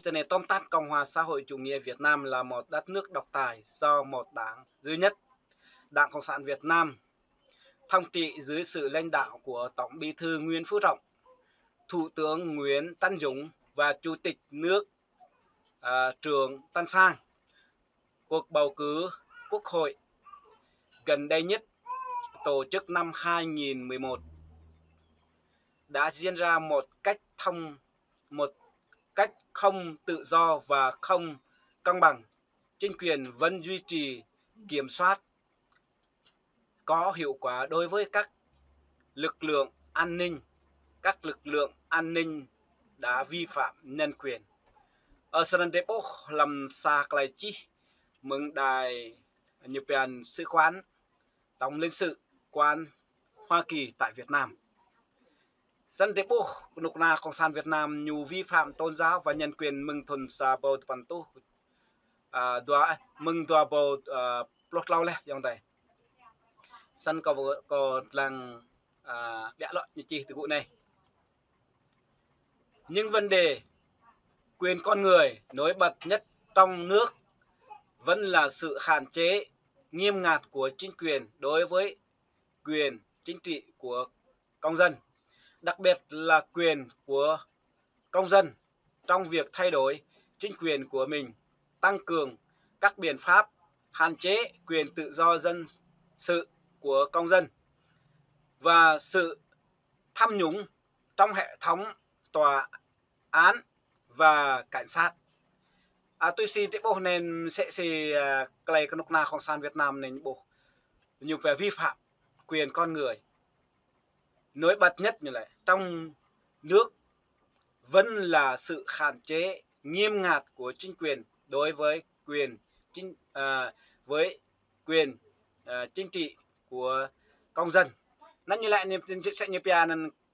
Internet tóm tắt, Cộng hòa xã hội chủ nghĩa Việt Nam là một đất nước độc tài do một đảng duy nhất, Đảng Cộng sản Việt Nam, thống trị dưới sự lãnh đạo của Tổng Bí thư Nguyễn Phú Trọng, Thủ tướng Nguyễn Tấn Dũng và Chủ tịch nước Trương Tấn Sang. Cuộc bầu cử Quốc hội gần đây nhất tổ chức năm 2011 đã diễn ra một cách không tự do và không công bằng. Chính quyền vẫn duy trì kiểm soát có hiệu quả đối với các lực lượng an ninh. Các lực lượng an ninh đã vi phạm nhân quyền. Ở San Depo làm xa lại chi mừng đài Nhật Bản sứ quán Tổng lãnh sự quán Hoa Kỳ tại Việt Nam. San Depo nục na Cộng sản Việt Nam nhu vi phạm tôn giáo và nhân quyền mừng thuần sa bầu pantu mừng tua bầu plot lau le yang tay. San có làng bẻ lọt như chi từ vụ này. Nhưng vấn đề quyền con người nổi bật nhất trong nước vẫn là sự hạn chế nghiêm ngặt của chính quyền đối với quyền chính trị của công dân, đặc biệt là quyền của công dân trong việc thay đổi chính quyền của mình, tăng cường các biện pháp hạn chế quyền tự do dân sự của công dân và sự tham nhũng trong hệ thống tòa án và cảnh sát. Tôi xin tiếp bộ nên sẽ cái con na Cộng sản Việt Nam nên bộ nhiều về vi phạm quyền con người nổi bật nhất như này trong nước vẫn là sự hạn chế nghiêm ngặt của chính quyền đối với quyền chính trị của công dân. Nó như lại sẽ như là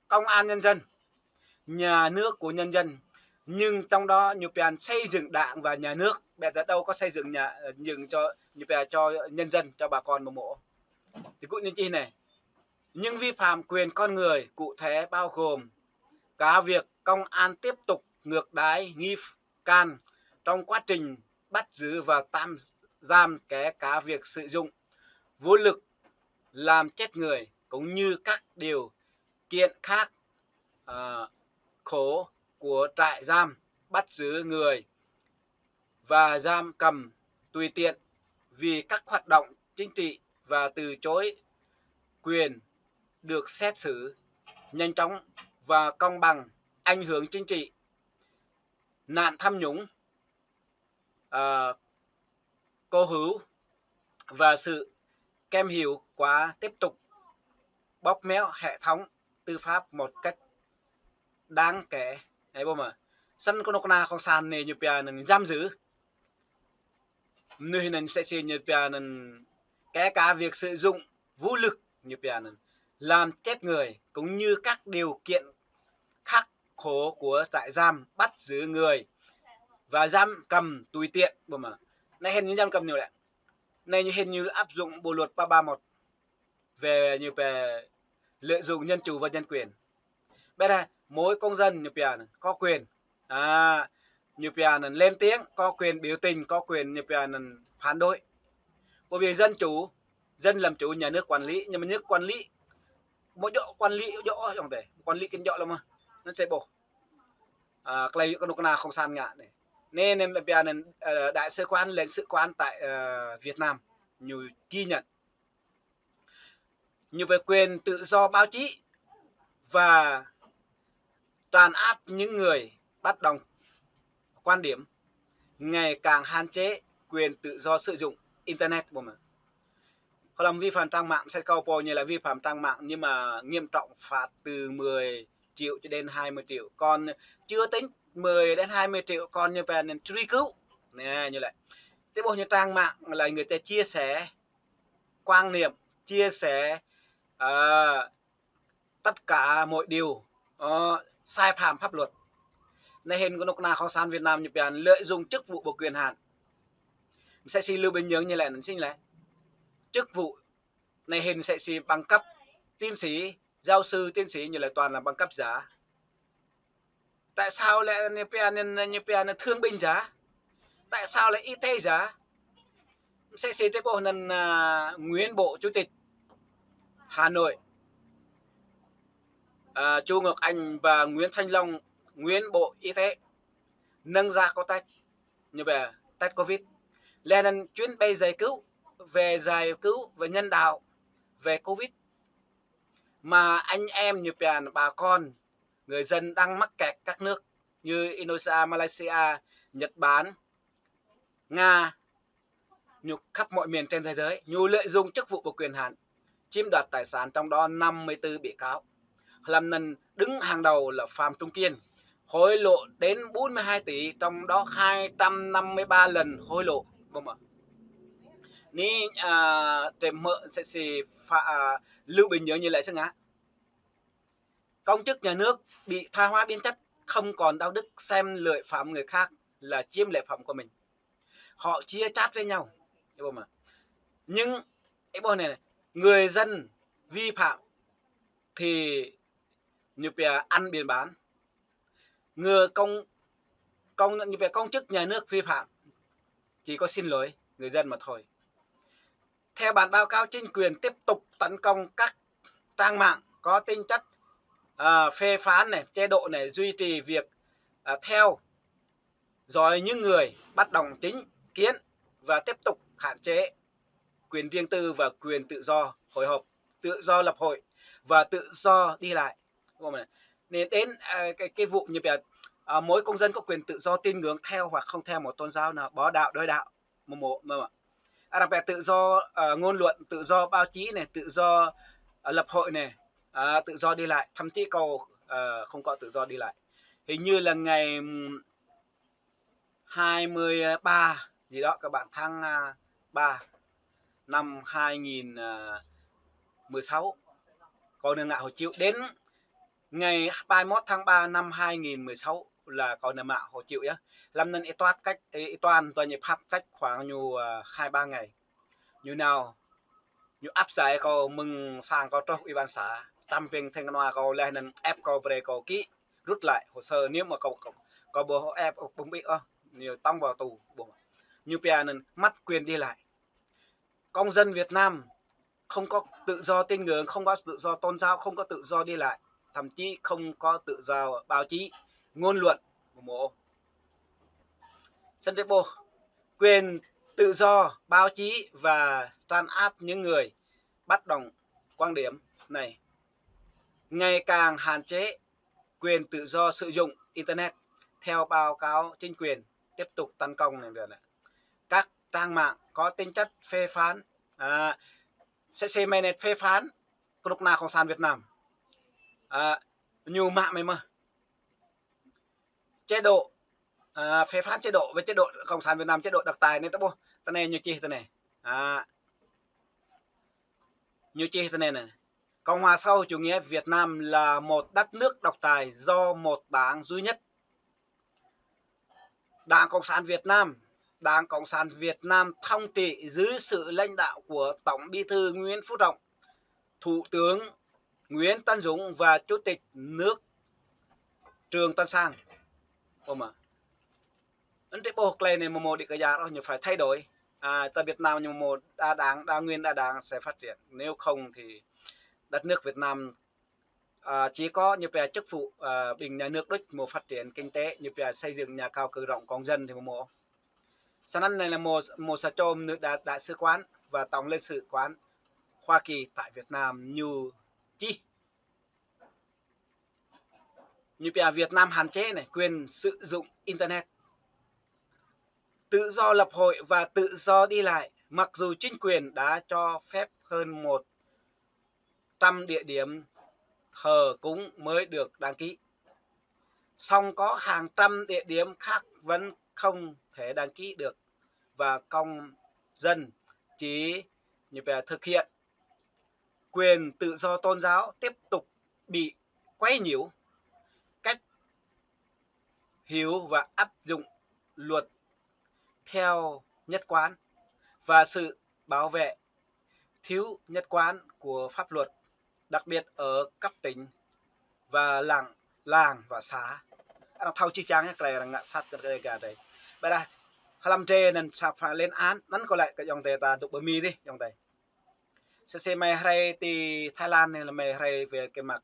công an nhân dân, nhà nước của nhân dân, nhưng trong đó nhiều bạn xây dựng đảng và nhà nước, bây giờ đâu có xây dựng cho nhiều bạn cho nhân dân, cho bà con một mộ thì cũng như chi này. Nhưng vi phạm quyền con người cụ thể bao gồm cả việc công an tiếp tục ngược đãi nghi can trong quá trình bắt giữ và tạm giam, kể cả việc sử dụng vũ lực làm chết người, cũng như các điều kiện khác khổ của trại giam, bắt giữ người và giam cầm tùy tiện vì các hoạt động chính trị và từ chối quyền được xét xử nhanh chóng và công bằng, ảnh hưởng chính trị, nạn tham nhũng, cố hữu và sự kém hiệu quả tiếp tục bóp méo hệ thống tư pháp một cách đáng kể. Đấy bố mà sân con na không sàn này như bia nên giam giữ nơi nên sẽ như bia nên kể cả việc sử dụng vũ lực như bia nên làm chết người, cũng như các điều kiện khắc khổ của trại giam, bắt giữ người và giam cầm tùy tiện. Bố mà này hình như giam cầm nhiều đấy, này như hình như áp dụng bộ luật 331 về như về lợi dụng nhân chủ và nhân quyền. Bây giờ mỗi công dân như bia có quyền như bia lên tiếng, có quyền biểu tình, có quyền như bia phản đối. Bởi vì dân chủ, dân làm chủ, nhà nước quản lý, nhưng mà nước quản lý mỗi chỗ quản lý chỗ trong thể quản lý kinh chỗ lắm mà nó sẽ bổ cái con na không san ngạ này nên bây giờ đại sứ quán, lãnh sự quán tại Việt Nam nhiều ghi nhận như về quyền tự do báo chí và tràn áp những người bất đồng quan điểm, ngày càng hạn chế quyền tự do sử dụng internet. Mà họ làm vi phạm trang mạng sẽ câu po như là vi phạm trang mạng, nhưng mà nghiêm trọng phạt từ 10 triệu cho đến 20 triệu, còn chưa tính 10 đến 20 triệu còn như về nên truy cứu nè. Như vậy tiếp bộ như trang mạng là người ta chia sẻ quan niệm, chia sẻ tất cả mọi điều sai phạm pháp luật. Này hình của na Cộng sản Việt Nam như vậy lợi dụng chức vụ và quyền hạn sẽ xin lưu bình nhưỡng như lại nó xin lại chức vụ này hình sẽ xin bằng cấp tiến sĩ, giáo sư, tiến sĩ như là toàn là bằng cấp giả. Tại sao lại như thương binh giá? Tại sao lại y tế giá? Sẽ xí tế bộ nên nguyên bộ chủ tịch Hà Nội Chu Ngọc Anh và Nguyễn Thanh Long, nguyên bộ y tế nâng ra có tách như vậy tách Covid lên chuyến bay giải cứu về nhân đạo về Covid mà anh em như bà con người dân đang mắc kẹt các nước như Indonesia, Malaysia, Nhật Bản, Nga, nhục khắp mọi miền trên thế giới, nhu lợi dụng chức vụ và quyền hạn chiếm đoạt tài sản, trong đó 54 bị cáo. Làm nên đứng hàng đầu là Phạm Trung Kiên, hối lộ đến 42 tỷ, trong đó 253 lần hối lộ. Vâng ạ. Ní tìm mợ sẽ Lưu Bình nhớ như lại chứ ngã. Công chức nhà nước bị tha hóa biến chất, không còn đạo đức, xem lợi phạm người khác là chiếm lợi phạm của mình. Họ chia chác với nhau. Nhưng cái bộ này, người dân vi phạm thì như ăn biển bán. Người công chức nhà nước vi phạm chỉ có xin lỗi người dân mà thôi. Theo bản báo cáo, chính quyền tiếp tục tấn công các trang mạng có tính chất phê phán này, chế độ này, duy trì việc theo dõi những người bất đồng chính kiến và tiếp tục hạn chế quyền riêng tư và quyền tự do hội họp, tự do lập hội và tự do đi lại. Nên đến cái vụ như vậy, mỗi công dân có quyền tự do tín ngưỡng theo hoặc không theo một tôn giáo nào, bỏ đạo đối đạo đặc biệt tự do ngôn luận, tự do báo chí này, tự do lập hội này, tự do đi lại, thậm chí cầu không có tự do đi lại. Hình như là ngày 23 gì đó các bạn, tháng 3 năm 2016 có nợ ngạ Hồ Chịu, đến ngày 31 tháng 3 năm 2016 là có nợ mạ Hồ Chịu nhé. Làm nên toàn nhập pháp cách khoảng như 2-3 ngày. Như nào như áp giải có mừng sang có cho ủy ban xã tam viên thanh hoa có lên nên ép có về có ký rút lại hồ sơ, nếu mà có bộ ép cũng bị nhiều tông vào tù như pia nên mất quyền đi lại. Công dân Việt Nam không có tự do tín ngưỡng, không có tự do tôn giáo, không có tự do đi lại, thậm chí không có tự do báo chí, ngôn luận mộ. Sân bộ quyền tự do báo chí và tràn áp những người bất đồng quan điểm này ngày càng hạn chế quyền tự do sử dụng internet. Theo báo cáo, chính quyền tiếp tục tấn công này các trang mạng có tính chất phê phán, sẽ này phê phán lúc nào Cộng sản Việt Nam nhiều mạng mày mà chế độ phê phán chế độ với chế độ Cộng sản Việt Nam, chế độ đặc tài nên tao này như chi thế này như chi thế này. Cộng hòa xã hội chủ nghĩa Việt Nam là một đất nước độc tài do một đảng duy nhất, Đảng Cộng sản Việt Nam. Đảng Cộng sản Việt Nam thống trị dưới sự lãnh đạo của Tổng Bí thư Nguyễn Phú Trọng, Thủ tướng Nguyễn Tấn Dũng và Chủ tịch nước Trương Tấn Sang. Ấn tế bộ này này một đi cái giá đó phải thay đổi. Tại Việt Nam nhưng một đa đảng sẽ phát triển, nếu không thì đất nước Việt Nam chỉ có như về chức vụ bình nhà nước đích một phát triển kinh tế như về xây dựng nhà cao cửa rộng công dân thì một sauนั้นnày là một sa chôm nước đại sứ quán và tổng lãnh sự quán Hoa Kỳ tại Việt Nam như về Việt Nam hạn chế này quyền sử dụng internet, tự do lập hội và tự do đi lại, mặc dù chính quyền đã cho phép hơn 100 địa điểm thờ cúng mới được đăng ký, song có hàng trăm địa điểm khác vẫn không thể đăng ký được và công dân chỉ như về thực hiện quyền tự do tôn giáo tiếp tục bị quấy nhiễu. Cách hiểu và áp dụng luật theo nhất quán và sự bảo vệ thiếu nhất quán của pháp luật, đặc biệt ở cấp tỉnh và làng và xã. nó thâu chi trang cái này là ngã sát cái cả đây bây giờ làm trề nên sắp phải lên án nắn có lại cái dòng tề ta tục bờ mi đi dòng tề sẽ mày hay thì Thái Lan này là mày hay về cái mặt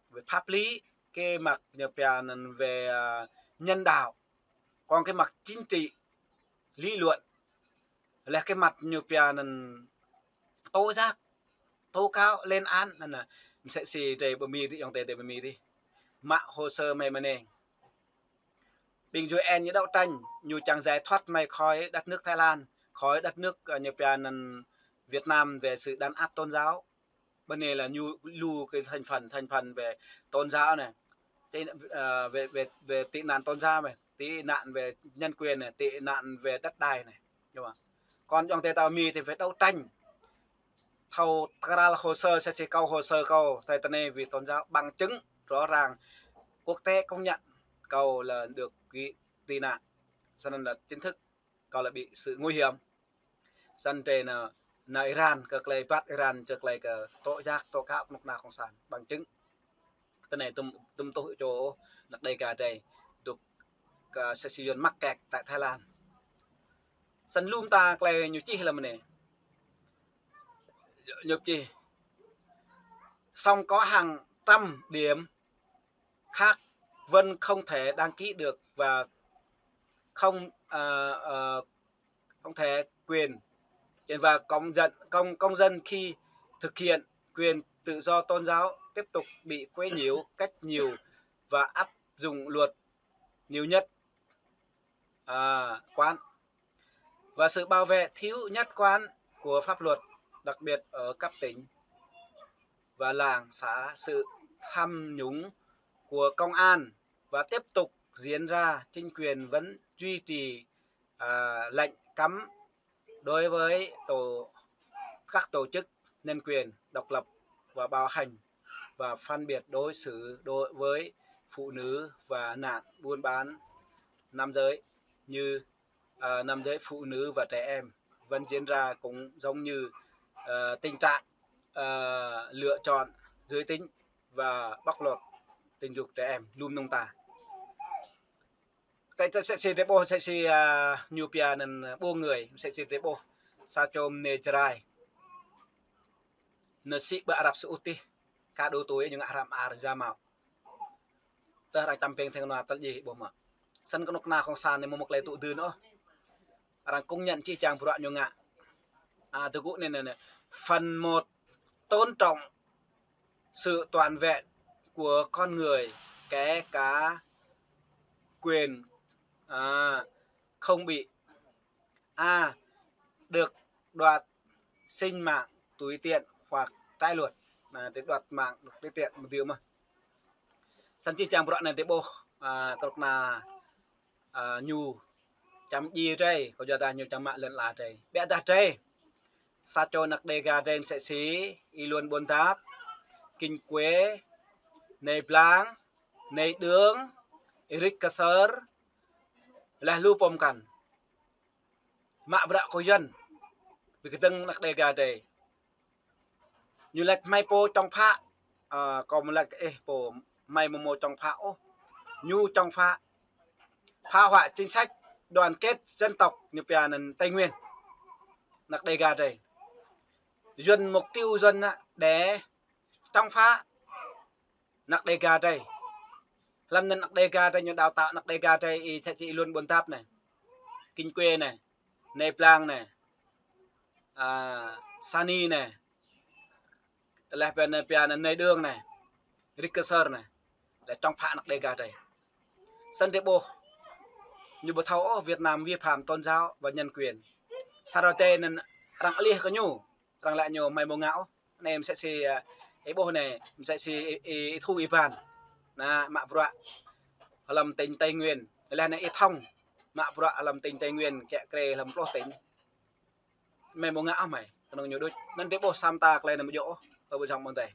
về pháp lý cái mặt nhập viện về nhân đạo còn cái mặt chính trị lý luận là cái mặt nhập viện tố giác tố cáo lên án nên là sẽ xì tề bờ mi đi dòng tề bờ mi đi mạ hồ sơ mày mà nè bình rồi en như đấu tranh như chẳng giải thoát mày khỏi đất nước Thái Lan khỏi đất nước nhập viện Việt Nam về sự đàn áp tôn giáo bên này là lưu cái thành phần về tôn giáo này về tị nạn tôn giáo này tị nạn về nhân quyền này tị nạn về đất đai này đúng không? Còn trong tây tàu mi thì phải đấu tranh thầu ra hồ sơ sẽ chỉ câu hồ sơ câu tây tây này vì tôn giáo bằng chứng rõ ràng quốc tế công nhận câu là được cái tị nạn cho nên là chính thức câu là bị sự nguy hiểm dân trên là Iran cực lại bắt Iran cực lại cái tội giác tội cáo lúc nào không sản bằng chứng cái này tụm tội chỗ đặt đây cả đây được sẽ sử dụng mắc kẹt tại Thái Lan sân lum ta cái nhiều chi là mình này nhục chi xong có hàng trăm điểm khác vẫn không thể đăng ký được và không không thể quyền và công dân khi thực hiện quyền tự do tôn giáo tiếp tục bị quấy nhiễu cách nhiều và áp dụng luật nhiều nhất quán và sự bảo vệ thiếu nhất quán của pháp luật đặc biệt ở cấp tỉnh và làng xã sự tham nhũng của công an và tiếp tục diễn ra chính quyền vẫn duy trì lệnh cấm đối với các tổ chức nhân quyền độc lập và bảo hành và phân biệt đối xử đối với phụ nữ và nạn buôn bán nam giới như nam giới phụ nữ và trẻ em vẫn diễn ra cũng giống như tình trạng lựa chọn giới tính và bóc lột tình dục trẻ em lum nông ta cái sẽ tế bộ sẽ nhiều pia nên bộ người sẽ tế bộ sa chôm nê trai nợ sĩ bờ Ả Rập Xê Út cả đôi tuổi những Ả Rập ra mạo ta đang tầm tiền theo nào tất gì bộ mà sân có lúc nào không sàn nên một lấy tụ từ nữa rằng công nhận chi chàng phụ nhiều ngạ từ cũ nên này phần 1 tôn trọng sự toàn vẹn của con người kể cả quyền không bị được đoạt sinh mạng tùy tiện hoặc trái luật là để đoạt mạng được tùy tiện một điều mà sân chi chàng phụ này để bộ tục là nhu chấm gì đây có giờ ta nhiều chấm mạng lên là đây bé ta đây sa cho nặc đề gà đêm sẽ xí y luôn bốn tháp kinh quế này blang này đường Eric Kasser là lưu pom cần mạ bạ có dân vì cái tân nặc đề gà đây như là mai po trong phá còn một là cái po mai một trong phá nhu trong phá phá hoại chính sách đoàn kết dân tộc như bây giờ Tây Nguyên nặc đề gà đây dân mục tiêu dân để trong phá nặc đề gà đây làm nên nặc đề gà đây như đào tạo nặc đề gà đây thì chị luôn buồn tháp này kinh quê này nê plang này sani này là bên này đường này rickeser này là trong phá nặc đề gà đây sân đề bộ như bộ thấu Việt Nam vi phạm tôn giáo và nhân quyền Sarate nên rằng lia có nhu rằng lại nhiều mày mồ ngão này em sẽ xì cái bộ này em sẽ xì thu Ivan là mạ bạ làm tình Tây Nguyên là này thông mạ bạ làm tình Tây Nguyên kẹ kề làm pro tính mày mồ ngão mày còn nhiều đôi nên cái bộ Santa lên là một chỗ ở bên trong bên đây